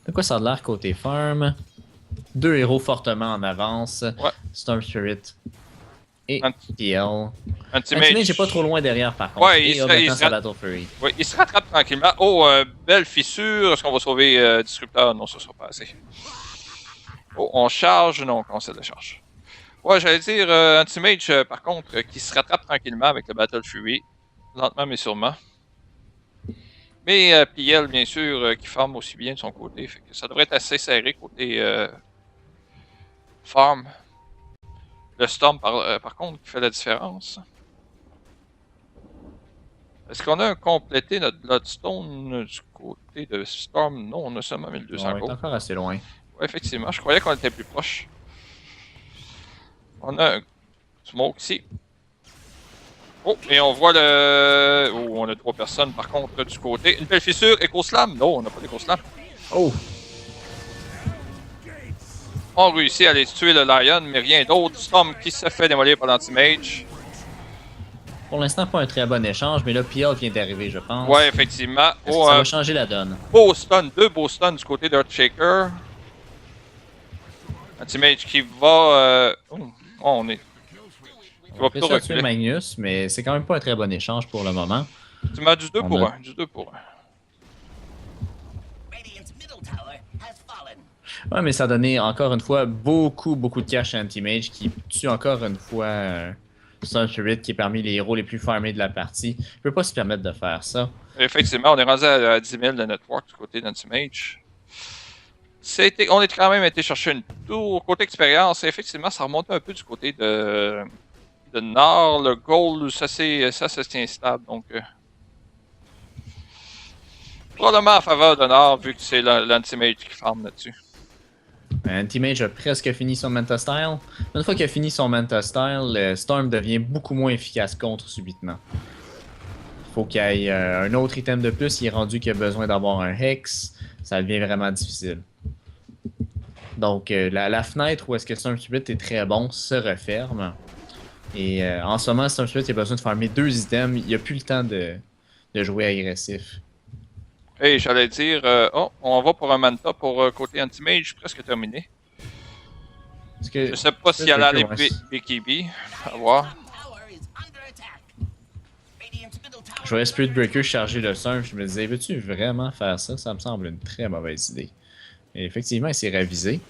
[SPEAKER 2] De quoi ça a l'air côté farm? 2 héros fortement en avance.
[SPEAKER 1] Ouais.
[SPEAKER 2] Storm Spirit et PL. Anti-Mage n'est pas trop loin derrière par contre.
[SPEAKER 1] Ouais, il se rattrape tranquillement. Oh, belle fissure. Est-ce qu'on va sauver Disruptor? Non, ça sera pas assez. Oh, on charge? Non, on cancelle la charge. Ouais, j'allais dire Anti-Mage, par contre, qui se rattrape tranquillement avec le Battle Fury. Lentement mais sûrement. Mais PL, bien sûr, qui farm aussi bien de son côté. Fait que ça devrait être assez serré côté farm. Le Storm, par contre, qui fait la différence. Est-ce qu'on a complété notre Bloodstone du côté de Storm? Non, on a seulement 1200
[SPEAKER 2] gold. On est encore assez loin.
[SPEAKER 1] Ouais, effectivement. Je croyais qu'on était plus proche. On a un Smoke ici. Oh, et on voit le... Oh, on a 3 personnes par contre du côté. Une belle fissure, Echo Slam. Non, on n'a pas d'Echo Slam.
[SPEAKER 2] Oh!
[SPEAKER 1] On réussit à aller tuer le Lion, mais rien d'autre. Storm qui se fait démolir par l'Anti-Mage.
[SPEAKER 2] Pour l'instant, pas un très bon échange, mais là, PL vient d'arriver, je pense.
[SPEAKER 1] Ouais, effectivement.
[SPEAKER 2] Oh, ça va changer la donne.
[SPEAKER 1] Beau stun, 2 beaux stuns du côté d'Earthshaker. Anti-Mage qui va... on est...
[SPEAKER 2] On peut ça tuer Magnus, mais c'est quand même pas un très bon échange pour le moment.
[SPEAKER 1] Tu m'as du 2 pour 1. Du 2 pour 1.
[SPEAKER 2] Ouais, mais ça a donné encore une fois beaucoup de cash à Anti-Mage qui tue encore une fois Storm Spirit qui est parmi les héros les plus farmés de la partie. Il peut pas se permettre de faire ça.
[SPEAKER 1] Effectivement, on est rendu à 10 000 de network du côté d'Anti-Mage. On a quand même été chercher une tour côté expérience. Et effectivement, ça remonte un peu du côté de nord. Le gold, ça se tient stable. Donc, probablement en faveur de nord, vu que c'est l'Anti-Mage qui farm là-dessus.
[SPEAKER 2] Anti-Mage a presque fini son Manta Style. Une fois qu'il a fini son Manta Style, le Storm devient beaucoup moins efficace contre subitement. Faut qu'il y ait un autre item de plus. Il est rendu qu'il a besoin d'avoir un Hex. Ça devient vraiment difficile. Donc la fenêtre où est-ce que Storm Spirit est très bon se referme. Et en ce moment, Storm Spirit a besoin de farmer 2 items. Il n'a plus le temps de jouer agressif.
[SPEAKER 1] Hey, j'allais dire, on va pour un Manta pour côté Anti-Mage, presque terminé. Je sais pas s'il y a aller BKB. À voir.
[SPEAKER 2] Je voyais Spirit Breaker charger le Surf. Je me disais, veux-tu vraiment faire ça? Ça me semble une très mauvaise idée. Et effectivement, il s'est ravisé.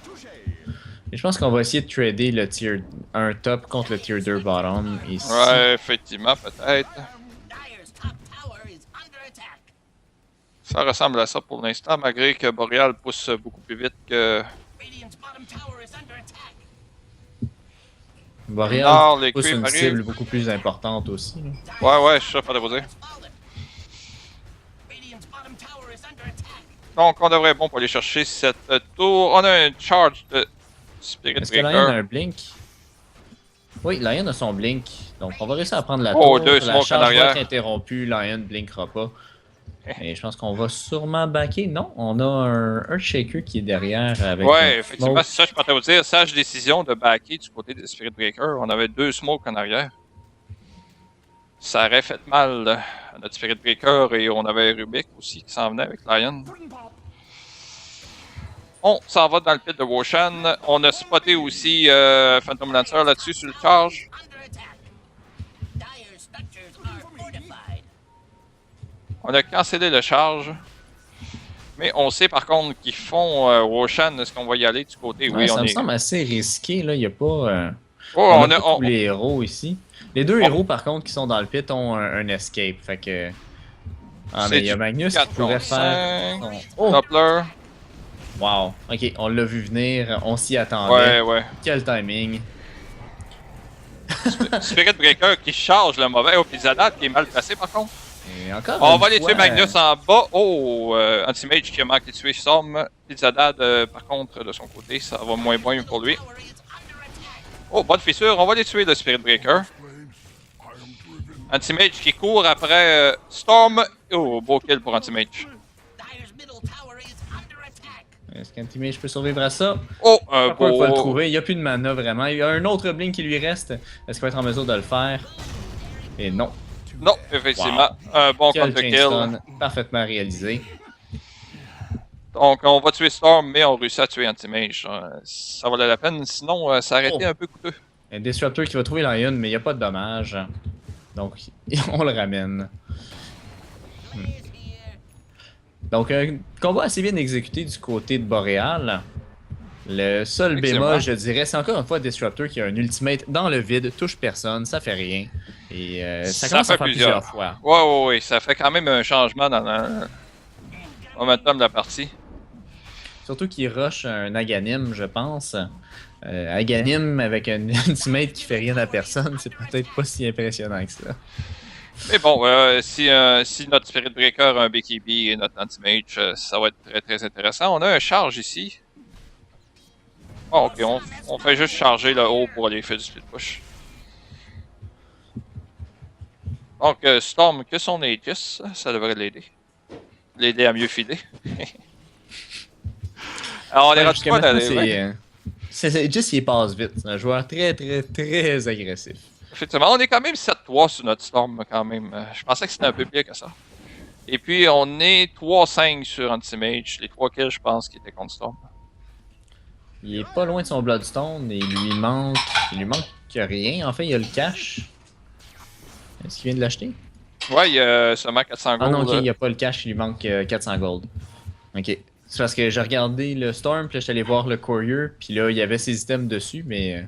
[SPEAKER 2] Et je pense qu'on va essayer de trader le tier 1 top contre le tier 2 bottom ici.
[SPEAKER 1] Ouais, effectivement, peut-être. Ça ressemble à ça pour l'instant, malgré que Boreal pousse beaucoup plus vite que...
[SPEAKER 2] Boreal pousse une cible beaucoup plus importante aussi.
[SPEAKER 1] Là. Ouais, je suis sûr, pas de vous dire. Donc, on devrait être bon pour aller chercher cette tour. On a un charge de Spirit Breaker.
[SPEAKER 2] Est-ce que Lion a un blink? Oui, Lion a son blink. Donc, on va réussir à prendre la tour.
[SPEAKER 1] Deux
[SPEAKER 2] la charge va être interrompue, Lion ne blinkera pas. Et je pense qu'on va sûrement backer. Non, on a un Earthshaker qui est derrière avec.
[SPEAKER 1] Ouais, effectivement, c'est ça que je partais vous dire. Sage décision de backer du côté de Spirit Breaker. On avait 2 smokes en arrière. Ça aurait fait mal à notre Spirit Breaker et on avait Rubik aussi qui s'en venait avec Lion. On s'en va dans le pit de Woshan. On a spoté aussi Phantom Lancer là-dessus sur le charge. On a cancellé le charge. Mais on sait par contre qu'ils font Woshan. Est-ce qu'on va y aller du côté?
[SPEAKER 2] Ouais, oui, ça me semble assez risqué. Là. Il n'y a pas.
[SPEAKER 1] On
[SPEAKER 2] a pas tous les héros ici. Les 2 héros par contre qui sont dans le pit ont un escape. Fait que. Ah, mais il y a Magnus qui pourrait faire.
[SPEAKER 1] Doppler.
[SPEAKER 2] Wow. Ok, on l'a vu venir. On s'y attendait.
[SPEAKER 1] Ouais.
[SPEAKER 2] Quel timing.
[SPEAKER 1] Spirit Breaker qui charge le mauvais. Oh, puis Zadad qui est mal placé par contre.
[SPEAKER 2] Et encore
[SPEAKER 1] on va aller tuer Magnus en bas. Oh, Anti-Mage qui a manqué de tuer Storm. Puis Zadad, par contre, de son côté, ça va moins bien pour lui. Oh, bonne fissure, on va les tuer, le Spirit Breaker. Anti-Mage qui court après Storm. Oh, beau kill pour Anti-Mage.
[SPEAKER 2] Est-ce qu'Anti-Mage peut survivre à ça?
[SPEAKER 1] Oh, un
[SPEAKER 2] beau... il va le
[SPEAKER 1] beau...
[SPEAKER 2] trouver, il n'y a plus de mana vraiment. Il y a un autre blink qui lui reste. Est-ce qu'il va être en mesure de le faire? Et non.
[SPEAKER 1] Non, effectivement.
[SPEAKER 2] Wow.
[SPEAKER 1] Un bon contre-kill.
[SPEAKER 2] Parfaitement réalisé.
[SPEAKER 1] Donc, on va tuer Storm, mais on réussit à tuer Anti-Mage. Ça valait la peine, sinon ça aurait été un peu coûteux.
[SPEAKER 2] Un Disruptor qui va trouver Lion, mais il n'y a pas de dommage. Donc, on le ramène. Donc, un combat assez bien exécuté du côté de Boréal. Le seul bémol, je dirais, c'est encore une fois Disruptor qui a un ultimate dans le vide, touche personne, ça fait rien. Et ça commence à faire plusieurs fois.
[SPEAKER 1] Ouais, ça fait quand même un changement dans le momentum de la partie.
[SPEAKER 2] Surtout qu'il rush un Aghanim, je pense. Aghanim avec un ultimate qui fait rien à personne, c'est peut-être pas si impressionnant que ça.
[SPEAKER 1] Mais bon, si notre Spirit Breaker a un BKB et notre Anti-Mage, ça va être très très intéressant. On a un charge ici. Oh, ok, on fait juste charger le haut pour aller faire du split push. Donc, Storm, que son Aegis, ça devrait l'aider. L'aider à mieux filer. Alors, on est rendu quoi d'aller?
[SPEAKER 2] Juste il passe vite. C'est un joueur très très très agressif.
[SPEAKER 1] Effectivement, on est quand même 7-3 sur notre Storm quand même. Je pensais que c'était un peu pire que ça. Et puis, on est 3-5 sur Anti-Mage. Les 3 kills, je pense, qui étaient contre Storm.
[SPEAKER 2] Il est pas loin de son Bloodstone et il lui manque rien. En fait, il y a le cash. Est-ce qu'il vient de l'acheter?
[SPEAKER 1] Ouais, il y a seulement 400 gold.
[SPEAKER 2] Ah non, ok, il n'y a pas le cash, il lui manque 400 gold. Ok. C'est parce que j'ai regardé le Storm, puis là, je suis allé voir le Courier, puis là, il y avait ses items dessus, mais...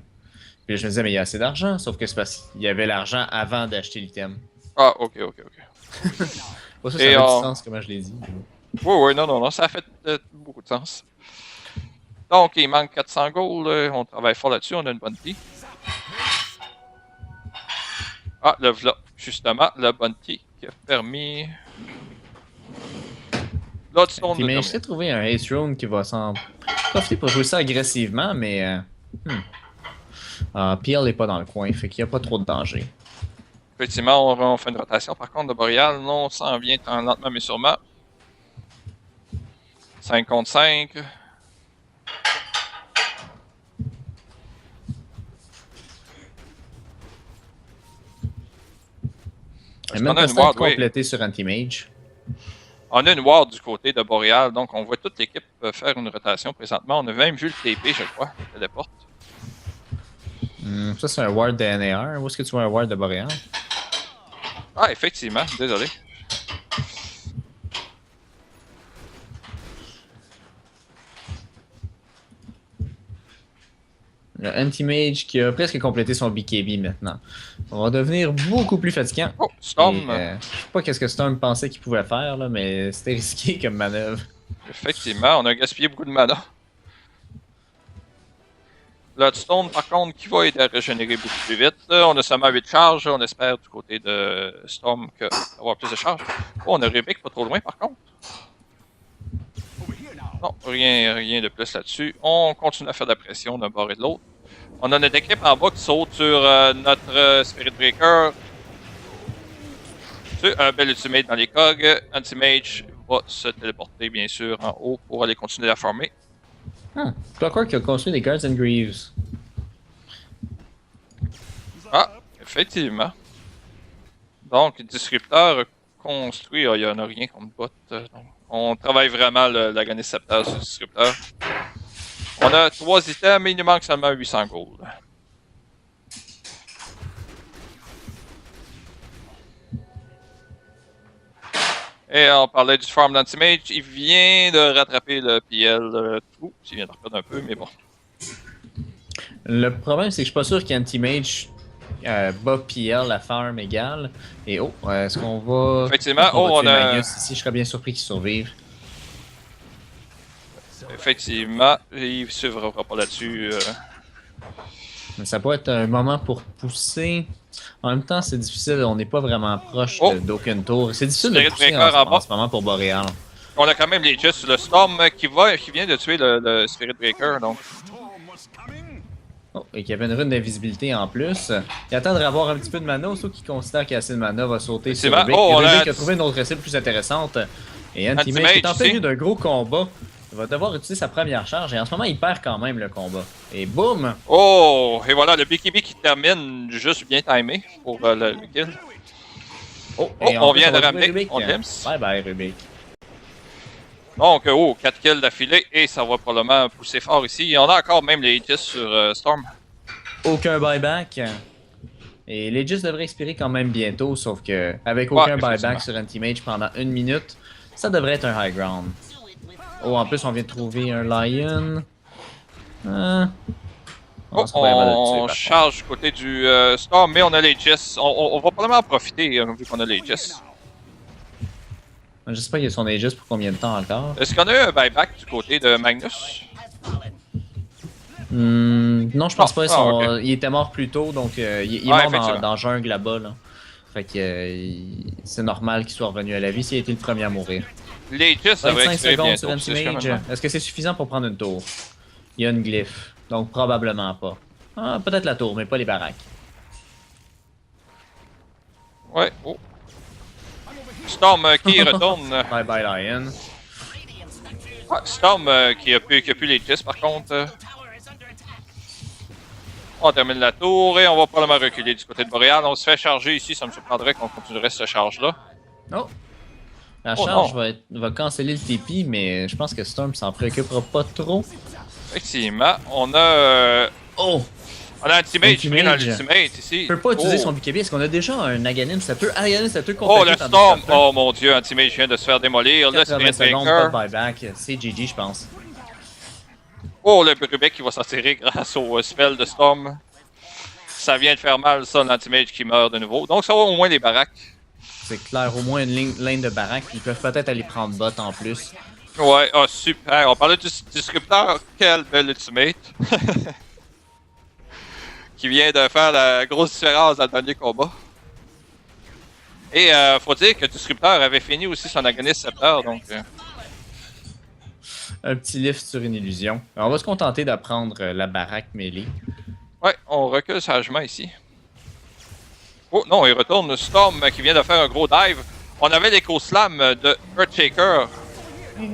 [SPEAKER 2] Puis là, je me disais, mais il y a assez d'argent, sauf que c'est parce qu'il y avait l'argent avant d'acheter l'item.
[SPEAKER 1] Ah, ok.
[SPEAKER 2] Pour ça, ça fait du sens, comment je l'ai dit.
[SPEAKER 1] Oui, non, ça a fait beaucoup de sens. Donc, il manque 400 gold, on travaille fort là-dessus, on a une bonne pied. Ah, le v'là, justement, le bounty qui a permis... Bloodstone de
[SPEAKER 2] mais j'essaie de trouver un Ace Rune qui va s'en profiter pour jouer ça agressivement, mais... PL n'est pas dans le coin, fait qu'il n'y a pas trop de danger.
[SPEAKER 1] Effectivement, on fait une rotation. Par contre, de Boreal, non, on s'en vient lentement mais sûrement. 5 contre 5.
[SPEAKER 2] On a une ward complétée sur Anti-Mage.
[SPEAKER 1] On a une ward du côté de Boreal, donc on voit toute l'équipe faire une rotation présentement. On a même vu le TP, je crois, le téléporte.
[SPEAKER 2] Ça, c'est un ward de NAR. Où est-ce que tu vois un ward de Boreal?
[SPEAKER 1] Ah, effectivement, désolé.
[SPEAKER 2] Le Anti-Mage qui a presque complété son BKB maintenant. On va devenir beaucoup plus fatigant.
[SPEAKER 1] Oh, Storm!
[SPEAKER 2] Je sais pas qu'est-ce que Storm pensait qu'il pouvait faire, là, mais c'était risqué comme manœuvre.
[SPEAKER 1] Effectivement, on a gaspillé beaucoup de mana. Bloodstone, par contre, qui va aider à régénérer beaucoup plus vite. On a seulement 8 charges. On espère du côté de Storm avoir plus de charges. Oh, on a Rubik pas trop loin, par contre. Non, rien de plus là-dessus. On continue à faire de la pression d'un bord et de l'autre. On a notre équipe en bas qui saute sur notre Spirit Breaker. C'est un bel ultimate dans les cogs. Anti-Mage va se téléporter, bien sûr, en haut pour aller continuer à farmer.
[SPEAKER 2] Clockwork a construit des Guards and Greaves.
[SPEAKER 1] Ah, effectivement. Donc, Disrupteur construit, il n'y en a rien contre bot. On travaille vraiment l'agoniste scepter sur Disrupteur. On a 3 items, mais il nous manque seulement 800 gold. Et on parlait du farm d'Anti-Mage, il vient de rattraper le PL tout. Il vient de reperdre un peu, mais bon.
[SPEAKER 2] Le problème, c'est que je suis pas sûr qu'Anti-Mage bat PL à farm égale. Et est-ce qu'on va...
[SPEAKER 1] Effectivement, on a...
[SPEAKER 2] Magnus ici, je serais bien surpris qu'il survive.
[SPEAKER 1] Effectivement, il ne suivra pas là-dessus.
[SPEAKER 2] Mais ça peut être un moment pour pousser. En même temps, c'est difficile, on n'est pas vraiment proche d'aucun tour. C'est difficile de pousser en ce moment pour Boreal.
[SPEAKER 1] On a quand même les Just, le Storm qui vient de tuer le Spirit Breaker, donc.
[SPEAKER 2] Oh, et qu'il y avait une rune d'invisibilité en plus. Il attend de avoir un petit peu de mana, ceux qui considèrent qu'il y a assez de mana va sauter sur Rubik.
[SPEAKER 1] Oh,
[SPEAKER 2] Rubik a trouvé une autre cible plus intéressante. Et Anti-Mage qui est en plein d'un gros combat. Il va devoir utiliser sa première charge et en ce moment il perd quand même le combat. Et boum!
[SPEAKER 1] Oh! Et voilà, le BKB qui termine juste bien timé pour le kill.
[SPEAKER 2] Oh,
[SPEAKER 1] on vient de ramener, on glimpse.
[SPEAKER 2] Bye bye Rubik.
[SPEAKER 1] Donc, 4 kills d'affilée et ça va probablement pousser fort ici. On a encore même les Aegis sur Storm.
[SPEAKER 2] Aucun buyback. Et l'Aegis devrait expirer quand même bientôt, sauf que avec aucun buyback sur Anti-Mage pendant 1 minute, ça devrait être un high ground. Oh, en plus, on vient de trouver un Lion.
[SPEAKER 1] On charge du côté du Storm, mais on a les Aegis. On va probablement en profiter vu qu'on a les Aegis.
[SPEAKER 2] Je sais pas, il y a son Aegis pour combien de temps encore.
[SPEAKER 1] Est-ce qu'on a eu un buyback du côté de Magnus?
[SPEAKER 2] Non, je pense pas. Il était mort plus tôt, donc il est mort dans jungle là-bas. Là. Fait que c'est normal qu'il soit revenu à la vie s'il a été le premier à mourir.
[SPEAKER 1] Les Aegis devraient
[SPEAKER 2] 25 secondes sur Anti-Mage. Est-ce que c'est suffisant pour prendre une tour? Il y a une glyphe, donc probablement pas. Ah, peut-être la tour, mais pas les baraques.
[SPEAKER 1] Ouais, oh. Storm qui retourne.
[SPEAKER 2] Bye bye Lion.
[SPEAKER 1] Storm qui a plus les Aegis par contre. On termine la tour et on va probablement reculer du côté de Boréal. On se fait charger ici, ça me surprendrait qu'on continuerait cette charge-là.
[SPEAKER 2] Oh! La charge va canceller le TP, mais je pense que Storm s'en préoccupera pas trop.
[SPEAKER 1] Effectivement, on a...
[SPEAKER 2] Oh!
[SPEAKER 1] On a Anti-Mage qui vient dans l'Ultimate ici.
[SPEAKER 2] Il peut pas utiliser son BKB, est-ce qu'on a déjà un Aghanim Scepter? Aghanim Scepter
[SPEAKER 1] oh, le Storm! Oh mon dieu, Anti-Mage vient de se faire démolir. Le Spirit Breaker.
[SPEAKER 2] Pas de buyback. C'est GG, je pense.
[SPEAKER 1] Oh, le Rubik qui va s'en tirer grâce au spell de Storm. Ça vient de faire mal, ça, l'Anti-Mage qui meurt de nouveau. Donc ça va au moins les baraques.
[SPEAKER 2] C'est clair, au moins une ligne de baraques. Ils peuvent peut-être aller prendre bot en plus.
[SPEAKER 1] Ouais, oh super. On parlait du Disrupteur. Quel bel Ultimate. Qui vient de faire la grosse différence dans le dernier combat. Et faut dire que Disrupteur avait fini aussi son Agonist Scepter, donc...
[SPEAKER 2] Un petit lift sur une illusion. Alors, on va se contenter de prendre la baraque mêlée.
[SPEAKER 1] Ouais, on recule sagement ici. Oh non, il retourne Storm qui vient de faire un gros dive. On avait l'éco-slam de Earthshaker.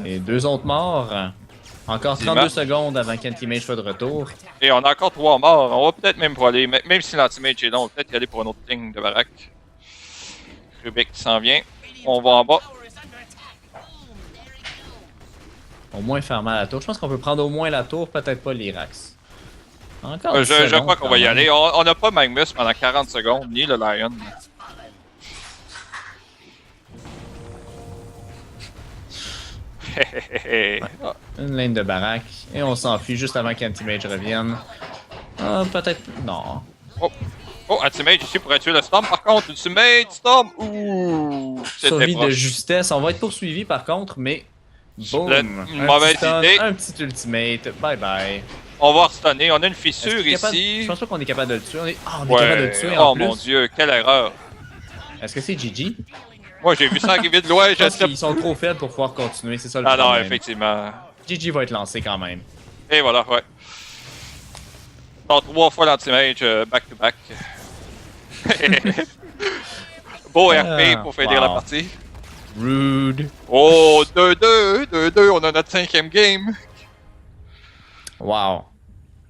[SPEAKER 2] Et 2 autres morts. Encore 32 secondes avant qu'Anti-Mage soit de retour.
[SPEAKER 1] Et on a encore 3 morts. On va peut-être même pour aller, même si l'Anti-Mage est long, on va peut-être y aller pour une autre ligne de baraque. Rubik qui s'en vient. On va en bas.
[SPEAKER 2] Au moins faire mal à la tour. Je pense qu'on peut prendre au moins la tour, peut-être pas l'Irax. Encore
[SPEAKER 1] je crois qu'on va y aller. On n'a pas Magnus pendant 40 secondes, ni le Lion.
[SPEAKER 2] Une ligne de baraque. Et on s'enfuit juste avant qu'Anti-Mage revienne. Peut-être... Non.
[SPEAKER 1] Oh, Anti-Mage ici pour tuer le Storm. Par contre, Ultimate, Storm. Ouh!
[SPEAKER 2] Survie de justesse. On va être poursuivi par contre, mais... Boom!
[SPEAKER 1] Une mauvaise idée.
[SPEAKER 2] Un petit Ultimate. Bye bye.
[SPEAKER 1] On va restunner. On a une fissure ici.
[SPEAKER 2] Je pense pas qu'on est capable de le tuer. On est capable de le tuer en plus.
[SPEAKER 1] Oh mon dieu, quelle erreur.
[SPEAKER 2] Est-ce que c'est GG?
[SPEAKER 1] Moi j'ai vu ça arriver de loin.
[SPEAKER 2] Ils sont trop faibles pour pouvoir continuer, c'est ça le problème.
[SPEAKER 1] Ah non, effectivement.
[SPEAKER 2] GG va être lancé quand même.
[SPEAKER 1] Et voilà, ouais. Donc 3 fois l'anti-mage back-to-back. Beau RP pour finir la partie.
[SPEAKER 2] Rude.
[SPEAKER 1] Oh, 2-2, on a notre 5e game.
[SPEAKER 2] Wow.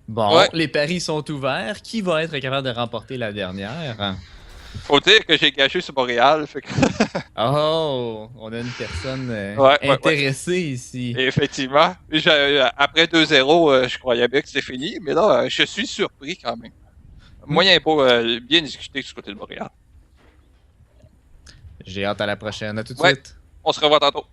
[SPEAKER 2] Bon, les paris sont ouverts. Qui va être capable de remporter la dernière?
[SPEAKER 1] Faut dire que j'ai gâché sur Boréal. Fait que...
[SPEAKER 2] oh, on a une personne intéressée ici.
[SPEAKER 1] Et effectivement. Après 2-0, je croyais bien que c'était fini, mais là, je suis surpris quand même. Moyen beau, bien discuté du côté de Boréal.
[SPEAKER 2] J'ai hâte à la prochaine. À tout de
[SPEAKER 1] suite.
[SPEAKER 2] suite.
[SPEAKER 1] On se revoit tantôt.